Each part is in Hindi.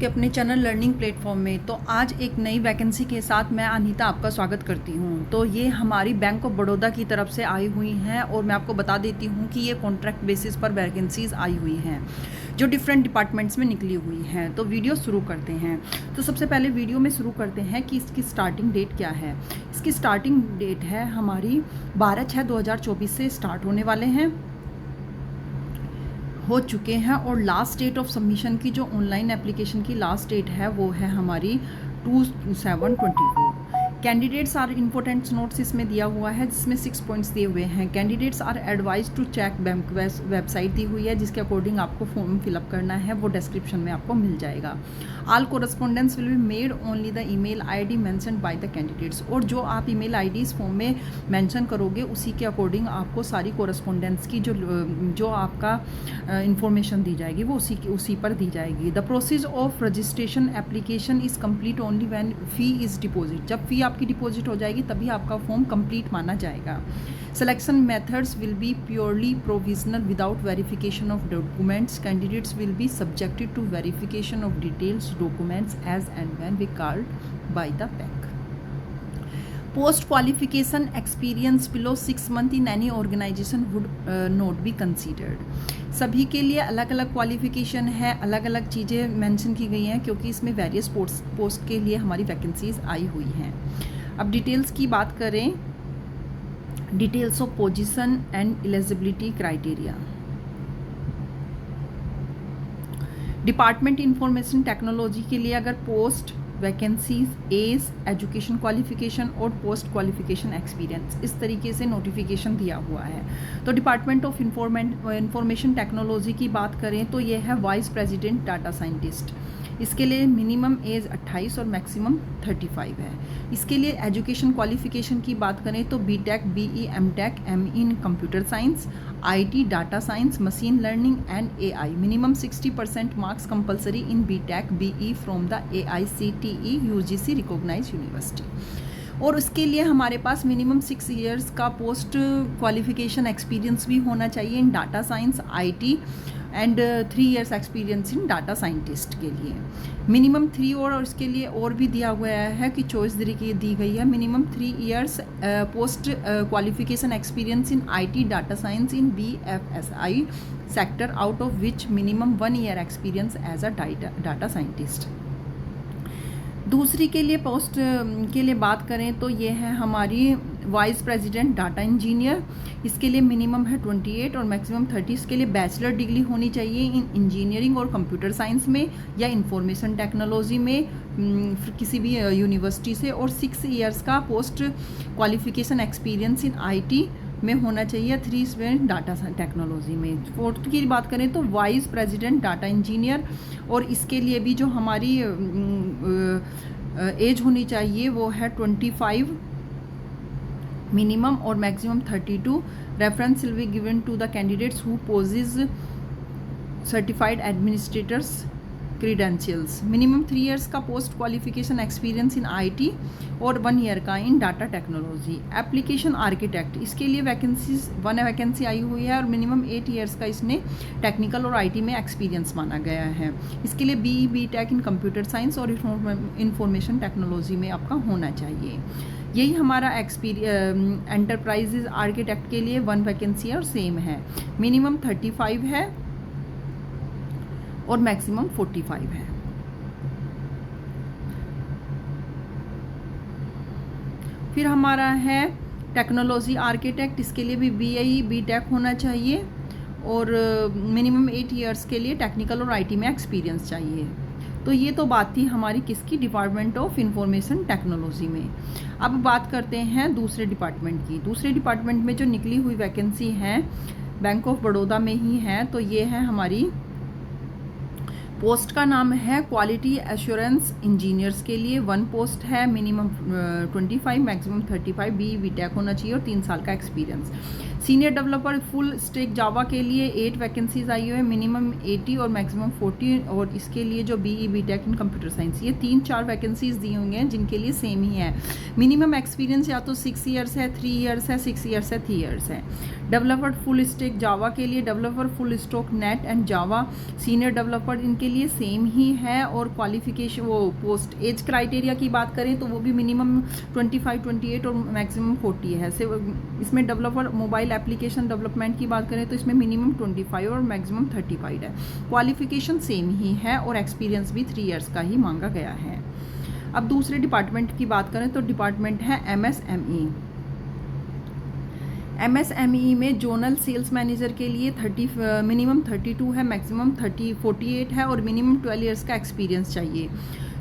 आपके अपने चैनल लर्निंग प्लेटफॉर्म में। तो आज एक नई वैकेंसी के साथ मैं अनीता आपका स्वागत करती हूं। तो ये हमारी बैंक ऑफ बड़ौदा की तरफ से आई हुई हैं और मैं आपको बता देती हूं कि ये कॉन्ट्रैक्ट बेसिस पर वैकेंसीज आई हुई हैं जो डिफरेंट डिपार्टमेंट्स में निकली हुई हैं। तो वीडियो शुरू करते हैं। तो सबसे पहले वीडियो में शुरू करते हैं कि इसकी स्टार्टिंग डेट क्या है। इसकी स्टार्टिंग डेट है हमारी 12/6/2024 से स्टार्ट होने वाले हैं, हो चुके हैं। और लास्ट डेट ऑफ सबमिशन की जो ऑनलाइन एप्लीकेशन की लास्ट डेट है वो है हमारी 2/7/24। कैंडिडेट्स आर इम्पोर्टेंट नोट्स इसमें दिया हुआ है जिसमें 6 पॉइंट्स दिए हुए हैं। Candidates are advise to check bank website दी हुई है जिसके अकॉर्डिंग आपको फॉर्म फिलअप करना है, वो डिस्क्रिप्शन में आपको मिल जाएगा। All correspondence will be made only the email ID mentioned by the candidates. और जो आप ईमेल आईडी इस फॉर्म में मेंशन करोगे उसी के अकॉर्डिंग आपको सारी कोरस्पॉन्डेंस की जो आपका इंफॉर्मेशन दी जाएगी वो उसी पर दी जाएगी। The process of registration application is complete only when fee is deposit. जब फी आपकी डिपॉजिट हो जाएगी तभी आपका फॉर्म कंप्लीट माना जाएगा। Selection methods will be purely provisional without verification of documents. Candidates will be subjected to verification of details documents as and when required by the bank. Post qualification experience below 6 month in any organisation would not be considered. सभी के लिए अलग अलग क्वालिफिकेशन है, अलग अलग चीज़ें मेंशन की गई हैं क्योंकि इसमें वेरियस पोस्ट के लिए हमारी वैकेंसीज आई हुई हैं। अब डिटेल्स की बात करें, details of position and eligibility criteria. Department information technology के लिए अगर post vacancies, age, education qualification और पोस्ट क्वालिफिकेशन एक्सपीरियंस, इस तरीके से नोटिफिकेशन दिया हुआ है। तो डिपार्टमेंट ऑफ इंफॉर्मेशन टेक्नोलॉजी की बात करें तो ये है वाइस प्रेसिडेंट डाटा साइंटिस्ट। इसके लिए मिनिमम एज 28 और मैक्सिमम 35 है। इसके लिए एजुकेशन क्वालिफिकेशन की बात करें तो BTech, BE, MTech, ME in computer science, IT, data science, machine learning and AI. Minimum 60% marks compulsory in BTech, BE from the AICTE UGC recognised university. और उसके लिए हमारे पास मिनिमम 6 इयर्स का पोस्ट क्वालिफिकेशन एक्सपीरियंस भी होना चाहिए in data science, IT and 3 years experience in data scientist के लिए मिनिमम 3। और इसके लिए और भी दिया हुआ है कि चॉइस दी गई है minimum 3 years post qualification experience in IT, data science in BFSI sector, out of which minimum 1 year experience as a data scientist. दूसरी के लिए पोस्ट के लिए बात करें तो ये है हमारी वाइस प्रेसिडेंट डाटा इंजीनियर। इसके लिए मिनिमम है 28 और मैक्सिमम 30। इसके लिए बैचलर डिग्री होनी चाहिए इन इंजीनियरिंग और कंप्यूटर साइंस में या इंफॉर्मेशन टेक्नोलॉजी में किसी भी यूनिवर्सिटी से, और 6 इयर्स का post qualification experience in IT में होना चाहिए, 3 स्टूडेंट डाटा टेक्नोलॉजी में। फोर्थ की बात करें तो वाइस प्रेसिडेंट डाटा इंजीनियर, और इसके लिए भी जो हमारी एज होनी चाहिए वो है 25 मिनिमम और maximum 32। Reference will be given to the candidates who possess certified administrators credentials. Minimum 3 years का post qualification experience in IT और 1 ईयर का in data technology. Application architect, इसके लिए वैकेंसीज 1 वैकेंसी आई हुई है और मिनिमम 8 इयर्स का इसने टेक्निकल और आईटी में एक्सपीरियंस माना गया है। इसके लिए BE, BTech in computer science और इंफॉर्मेशन टेक्नोलॉजी में आपका होना चाहिए। यही हमारा एंटरप्राइजेज आर्किटेक्ट के लिए 1 वैकेंसी है और सेम है, मिनिमम 35 है और मैक्सिमम 45 है। फिर हमारा है टेक्नोलॉजी आर्किटेक्ट। इसके लिए भी BE, BTech होना चाहिए और मिनिमम 8 इयर्स के लिए टेक्निकल और आईटी में एक्सपीरियंस चाहिए। तो ये तो बात थी हमारी किसकी, डिपार्टमेंट ऑफ इंफॉर्मेशन टेक्नोलॉजी में। अब बात करते हैं दूसरे डिपार्टमेंट की। दूसरे डिपार्टमेंट में जो निकली हुई वैकेंसी है बैंक ऑफ बड़ौदा में ही है। तो ये है हमारी पोस्ट का नाम है क्वालिटी एश्योरेंस इंजीनियर्स के लिए 1 पोस्ट है, मिनिमम 25 मैक्सिमम 35। BE, BTech होना चाहिए और 3 साल का experience. Senior developer full stack Java के लिए 8 वैकेंसीज आई हुई है, मिनिमम 80 और मैक्सिमम 40, और इसके लिए जो BE BTech in computer science, ये 3-4 वैकेंसीज दी हुई हैं जिनके लिए सेम ही है। मिनिमम एक्सपीरियंस या तो 6 ईयर्स है, 3 ईयर्स है, 6 ईयर्स है, 3 ईयर्स है। डेवलपर फुल स्टैक जावा के लिए developer full stack net and Java senior developer इनके लिए सेम ही है। और क्वालिफिकेशन वो पोस्ट एज क्राइटेरिया की बात करें तो वो भी मिनिमम 25, 28 और मैक्सिमम 40 है। इसमें डेवलपर मोबाइल एप्लीकेशन डेवलपमेंट की बात करें तो इसमें मिनिमम 25 और मैक्सिमम 35 है। क्वालिफिकेशन सेम ही है और एक्सपीरियंस भी 3 ईयर्स का ही मांगा गया है। अब दूसरे डिपार्टमेंट की बात करें तो डिपार्टमेंट है MSME। MSME में जोनल सेल्स मैनेजर के लिए मिनिमम 32 है, मैक्सिमम 48 है और मिनिमम 12 ईयर्स का एक्सपीरियंस चाहिए।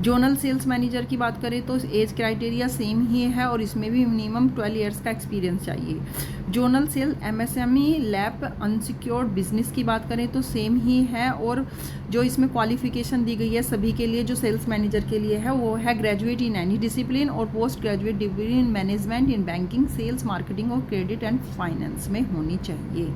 जोनल सेल्स मैनेजर की बात करें तो एज क्राइटेरिया सेम ही है और इसमें भी मिनिमम 12 ईयर्स का एक्सपीरियंस चाहिए। Zonal sale MSME lab unsecured business की बात करें तो सेम ही है और जो इसमें क्वालिफिकेशन दी गई है सभी के लिए जो सेल्स मैनेजर के लिए है वो है ग्रेजुएट इन एनी डिसिप्लिन और post graduate degree in management in banking, sales, marketing और क्रेडिट एंड फाइनेंस में होनी चाहिए।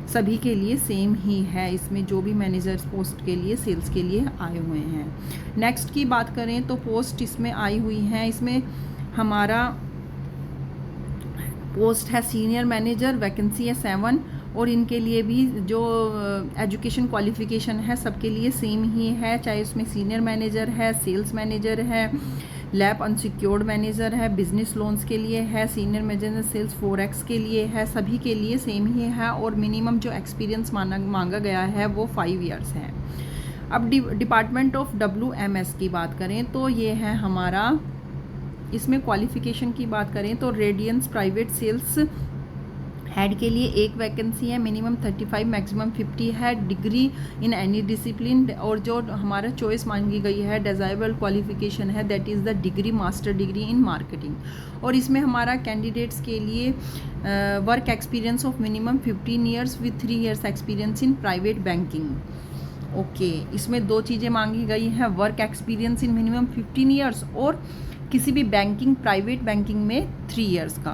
सभी के लिए सेम ही है, इसमें जो भी मैनेजर पोस्ट के लिए सेल्स के लिए आए हुए हैं। नेक्स्ट की बात करें तो पोस्ट इसमें आई हुई हैं, इसमें हमारा पोस्ट है सीनियर मैनेजर, वैकेंसी है 7 और इनके लिए भी जो एजुकेशन क्वालिफिकेशन है सबके लिए सेम ही है, चाहे उसमें सीनियर मैनेजर है, सेल्स मैनेजर है, लैब अनसिक्योर्ड मैनेजर है, बिजनेस लोन्स के लिए है, सीनियर मैनेजर सेल्स फॉरेक्स के लिए है, सभी के लिए सेम ही है और मिनिमम जो एक्सपीरियंस मांगा गया है वो 5 ईयर्स है। अब डिपार्टमेंट ऑफ WMS की बात करें तो ये है हमारा, इसमें क्वालिफिकेशन की बात करें तो रेडियंस प्राइवेट सेल्स हेड के लिए 1 वैकेंसी है, मिनिमम 35 मैक्सिमम 50 है, डिग्री इन एनी डिसिप्लिन और जो हमारा चॉइस मांगी गई है डिजायरेबल क्वालिफिकेशन है that is the degree master degree in marketing. और इसमें हमारा कैंडिडेट्स के लिए work experience of minimum 15 years with 3 years experience in private banking. Okay, इसमें 2 चीज़ें मांगी गई हैं, work experience in minimum 15 years और किसी भी बैंकिंग प्राइवेट बैंकिंग में 3 ईयर्स का।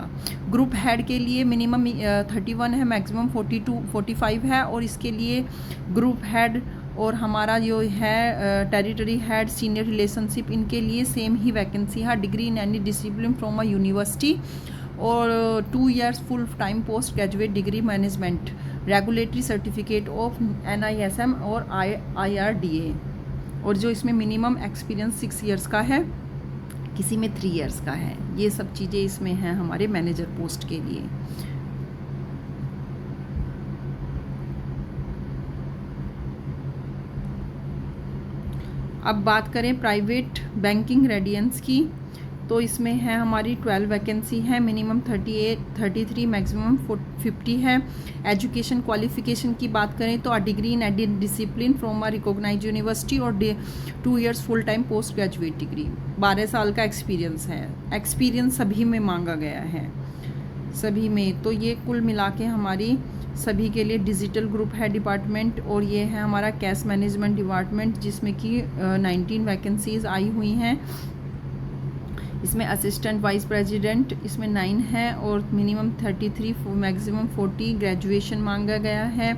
ग्रुप हेड के लिए मिनिमम 31 है, मैक्सिमम 45 है और इसके लिए ग्रुप हेड और हमारा जो है टेरिटरी हेड, सीनियर रिलेशनशिप, इनके लिए सेम ही वैकेंसी है। Degree in any discipline from a university और 2 years full time post graduate degree management, regulatory certificate of NISM और IRDA। और जो इसमें मिनिमम एक्सपीरियंस 6 ईयर्स का है, किसी में 3 ईयर्स का है। ये सब चीज़ें इसमें हैं हमारे मैनेजर पोस्ट के लिए। अब बात करें प्राइवेट बैंकिंग रेडियंस की तो इसमें है हमारी 12 वैकेंसी है, मिनिमम 38, 33 मैक्सिमम 50 है। एजुकेशन क्वालिफिकेशन की बात करें तो degree in any discipline from a recognised university और 2 years full time post graduate degree, 12 साल का एक्सपीरियंस है। एक्सपीरियंस सभी में मांगा गया है, सभी में। तो ये कुल मिला के हमारी सभी के लिए डिजिटल ग्रुप है डिपार्टमेंट और ये है हमारा कैश मैनेजमेंट डिपार्टमेंट जिसमें कि 19 वैकेंसीज आई हुई हैं। इसमें असिस्टेंट वाइस प्रेसिडेंट इसमें 9 है और मिनिमम 33 मैक्सिमम 40 ग्रेजुएशन मांगा गया है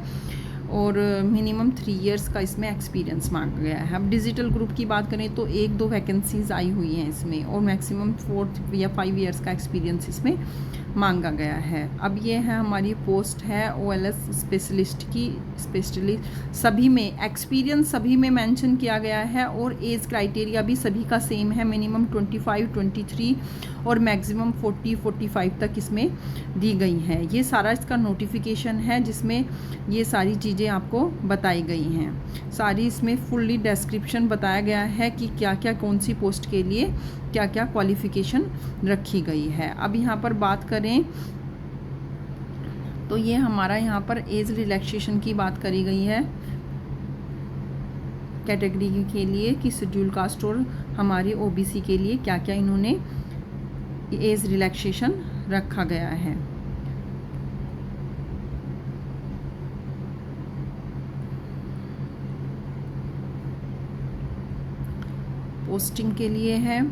और मिनिमम 3 ईयर्स का इसमें एक्सपीरियंस मांगा गया है। अब डिजिटल ग्रुप की बात करें तो 1-2 वैकेंसीज आई हुई हैं इसमें और मैक्सिमम 4 या 5 ईयर्स का एक्सपीरियंस इसमें मांगा गया है। अब ये है हमारी पोस्ट है OLS स्पेशलिस्ट की, स्पेशलिस्ट सभी में एक्सपीरियंस सभी में मेंशन किया गया है और एज क्राइटेरिया भी सभी का सेम है, मिनिमम 25, 23 और मैक्सिमम 40, 45 तक इसमें दी गई हैं। ये सारा इसका नोटिफिकेशन है जिसमें ये सारी चीज़ें आपको बताई गई हैं। सारी इसमें फुल्ली डिस्क्रिप्शन बताया गया है कि क्या क्या कौन सी पोस्ट के लिए क्या क्या क्वालिफिकेशन रखी गई है। अब यहाँ पर बात करें तो ये हमारा यहाँ पर एज रिलैक्सेशन की बात करी गई है कैटेगरी के लिए कि शेड्यूल कास्ट और हमारे OBC के लिए क्या क्या इन्होंने एज रिलैक्सेशन रखा गया है। पोस्टिंग के लिए है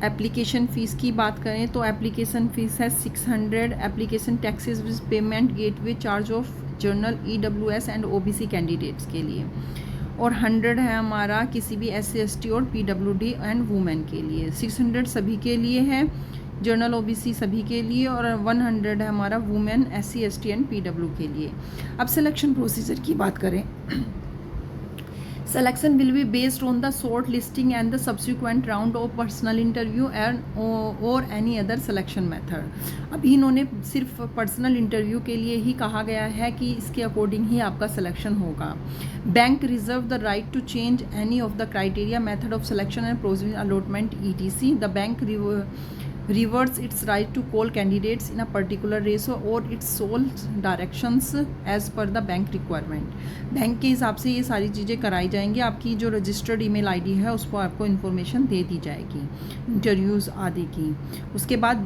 एप्लीकेशन फ़ीस की बात करें तो एप्लीकेशन फ़ीस है 600। Application taxes with payment gateway charge of journal EWS and OBC candidates के लिए, और 100 है हमारा किसी भी SC ST और PWD एंड वुमेन के लिए। 600 सभी के लिए है, जर्नल OBC सभी के लिए, और 100 है हमारा women SC ST and PW के लिए। अब सिलेक्शन प्रोसीजर की बात करें, selection will be based on the short listing and the subsequent round of personal interview and or any other selection method। अभी इन्होंने सिर्फ पर्सनल इंटरव्यू के लिए ही कहा गया है कि इसके अकॉर्डिंग ही आपका सिलेक्शन होगा। Bank reserve the right to change any of the criteria method of selection and provisional allotment ETC। The bank reverts its right to call candidates in a particular ratio or its sole directions as per the bank requirement। Bank के हिसाब से ये सारी चीज़ें कराई जाएंगी। आपकी जो रजिस्टर्ड ईमेल आईडी है उस पर आपको इन्फॉर्मेशन दे दी जाएगी इंटरव्यूज़ आदि की। उसके बाद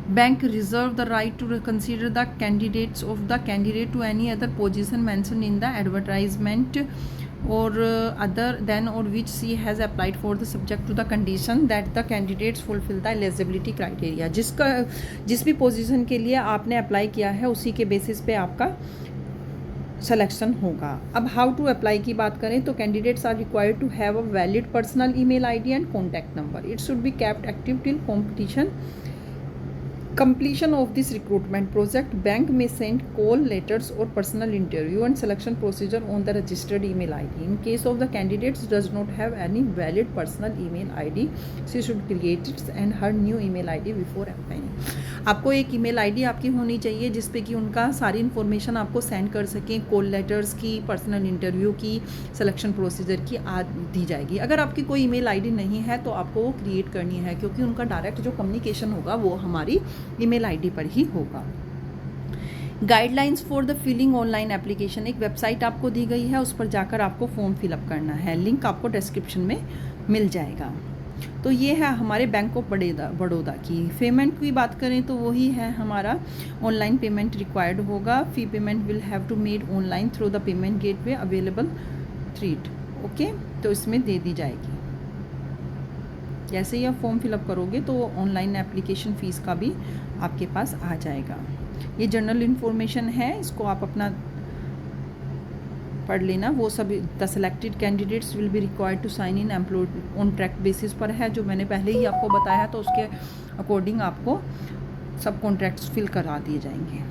bank reserve the right to consider the candidates of the candidate to any other position mention in the advertisement or other than or which she has applied for the subject to the condition that the candidates fulfill the eligibility criteria। जिस भी पोजीशन के लिए आपने अप्लाई किया है उसी के बेसिस पे आपका सिलेक्शन होगा। अब हाउ टू अप्लाई की बात करें तो candidates are required to have a valid personal email ID and contact number. It should be kept active till completion of this recruitment project। Bank may send call letters or personal interview and selection procedure on the registered email ID। In case of the candidates does not have any valid personal email ID, she should create it and her new email ID before applying। आपको एक ईमेल आईडी आपकी होनी चाहिए जिस पे कि उनका सारी इन्फॉर्मेशन आपको सेंड कर सकें, कॉल लेटर्स की, पर्सनल इंटरव्यू की, सिलेक्शन प्रोसीजर की दी जाएगी। अगर आपकी कोई ईमेल आईडी नहीं है तो आपको वो क्रिएट करनी है, क्योंकि उनका डायरेक्ट जो कम्युनिकेशन होगा वो हमारी ईमेल आईडी पर ही होगा। Guidelines for the filling online application, एक वेबसाइट आपको दी गई है, उस पर जाकर आपको फॉर्म फिलअप करना है। लिंक आपको डिस्क्रिप्शन में मिल जाएगा। तो ये है हमारे बैंक ऑफ बड़ौदा की। पेमेंट की बात करें तो वही है हमारा ऑनलाइन पेमेंट रिक्वायर्ड होगा। Fee payment will have to made online through the payment gateway available थ्रीट। ओके, तो इसमें दे दी जाएगी। जैसे ही आप फॉर्म फिलअप करोगे तो ऑनलाइन एप्लीकेशन फ़ीस का भी आपके पास आ जाएगा। ये जनरल इन्फॉर्मेशन है, इसको आप अपना पढ़ लेना। वो सब the selected candidates will be required to sign in employ on track basis पर है, जो मैंने पहले ही आपको बताया, तो उसके अकॉर्डिंग आपको सब कॉन्ट्रैक्ट्स फिल करा दिए जाएंगे।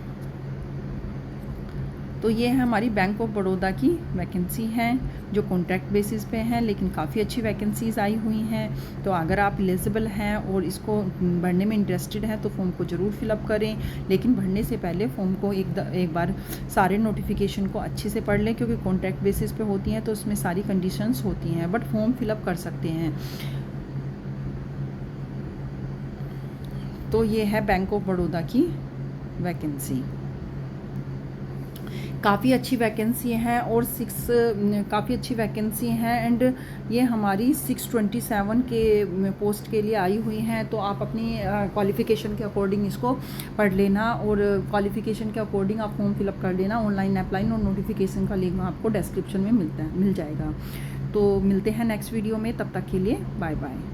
तो ये है हमारी बैंक ऑफ बड़ौदा की वैकेंसी हैं जो कॉन्ट्रैक्ट बेसिस पे हैं, लेकिन काफ़ी अच्छी वैकेंसीज़ आई हुई हैं। तो अगर आप एलिजिबल हैं और इसको भरने में इंटरेस्टेड हैं तो फॉर्म को ज़रूर फिलअप करें, लेकिन भरने से पहले फॉर्म को एक बार सारे नोटिफिकेशन को अच्छे से पढ़ लें, क्योंकि कॉन्ट्रैक्ट बेसिस पे होती हैं तो उसमें सारी कंडीशंस होती हैं, बट फॉर्म फिलअप कर सकते हैं। तो ये है बैंक ऑफ बड़ौदा की वैकेंसी। काफ़ी अच्छी वैकेंसी हैं और काफ़ी अच्छी वैकेंसी हैं एंड ये हमारी 627 के पोस्ट के लिए आई हुई हैं। तो आप अपनी क्वालिफ़िकेशन के अकॉर्डिंग इसको पढ़ लेना और क्वालिफ़िकेशन के अकॉर्डिंग आप फॉर्म फिलअप कर लेना। ऑनलाइन अप्लाई और नोटिफिकेशन का लिंक आपको डिस्क्रिप्शन में मिल जाएगा। तो मिलते हैं नेक्स्ट वीडियो में, तब तक के लिए बाय बाय।